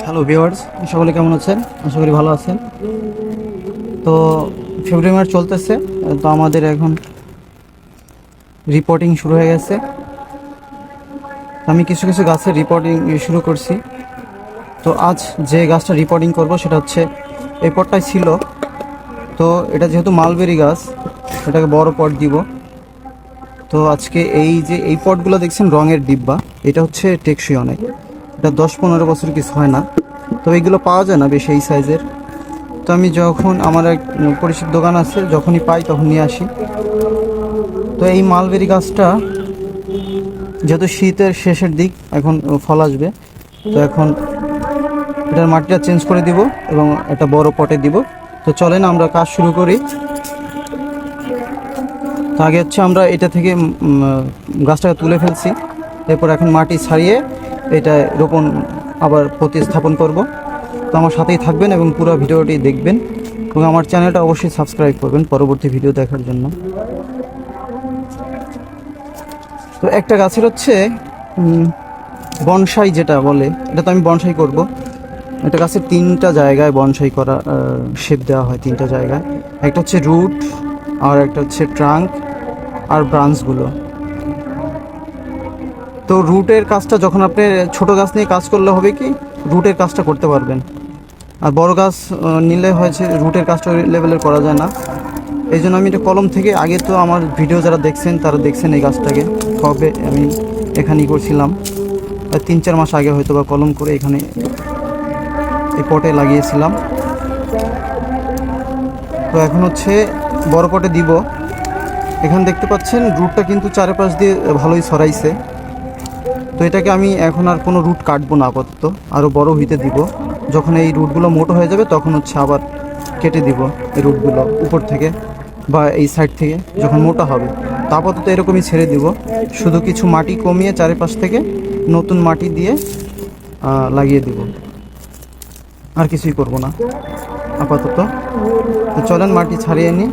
Hello viewers, সকলে কেমন আছেন? আশা করি ভালো আছেন। তো ফেব্রুয়ারি মাস চলতেছে, তো আমাদের এখন রিপোর্টিং শুরু হয়ে গেছে। আমি কিছু কিছু গাছের রিপোর্টিং শুরু করছি। তো আজ যে গাছটা রিপোর্টিং করব সেটা হচ্ছে এই পটটাই ছিল। তো এটা যেহেতু মালবেরি গাছ, এটাকে বড় পট দিব। তো আজকে এই যে এই পটগুলো দেখছেন রঙের ডিব্বা, এটা হচ্ছে টেকসই অনেক, এটা 10-15 বছর কিছু হয় না। তো এইগুলো পাওয়া যায় না বেশি এই সাইজের। তো আমি যখন আমার এক পরিচিত দোকান আছে, যখনই পাই তখন নিয়ে আসি। তো এই মালবেরি গাছটা যেহেতু শীতের শেষের দিক, এখন ফল আসবে, তো এখন এটার মাটিটা চেঞ্জ করে দিব এবং একটা বড় পটে দিব। তো চলেন আমরা কাজ শুরু করি। তো আগে হচ্ছে আমরা এটা থেকে গাছটাকে তুলে ফেলছি, এরপর এখন মাটি ছাড়িয়ে এটা রোপণ আবার প্রতিস্থাপন করব। তো আমার সাথেই থাকবেন এবং পুরো ভিডিওটি দেখবেন এবং আমার চ্যানেলটা অবশ্যই সাবস্ক্রাইব করবেন পরবর্তী ভিডিও দেখার জন্য। তো একটা গাছের হচ্ছে বনসাই যেটা বলে, এটা তো আমি বনসাই করব। একটা গাছের 3টা জায়গায় বনসাই করা শেপ দেওয়া হয়, 3টা জায়গায়। একটা হচ্ছে রুট, আর একটা হচ্ছে ট্রাঙ্ক, আর ব্রাঞ্চগুলো। তো রুটের কাজটা যখন আপনি ছোট গাছ নিয়ে কাজ করলে হবে কি, রুটের কাজটা করতে পারবেন। আর বড় গাছ নিলে হয়েছে রুটের কাজটা লেভেলের করা যায় না। এই জন্য আমি এটা কলম থেকে, আগে তো আমার ভিডিও যারা দেখছেন তারা দেখছেন এই গাছটাকে কবে আমি এখানেই করছিলাম, 3-4 মাস আগে হয়তো বা কলম করে এখানে এই পটে লাগিয়েছিলাম। তো এখন হচ্ছে বড় পটে দিব। এখানে দেখতে পাচ্ছেন রুটটা কিন্তু চারপাশ দিয়ে ভালোই ছড়াইছে। তো এটাকে আমি এখন আর কোনো রুট কাটবো না, আপাতত আরও বড় হইতে দিব। যখন এই রুটগুলো মোটো হয়ে যাবে তখন হচ্ছে আবার কেটে দিব এই রুটগুলো উপর থেকে বা এই সাইড থেকে যখন মোটা হবে। তা আপাতত এরকমই ছেড়ে দিব, শুধু কিছু মাটি কমিয়ে চারিপাশ থেকে নতুন মাটি দিয়ে লাগিয়ে দিব, আর কিছুই করব না আপাতত। তো চলেন মাটি ছাড়িয়ে নিই।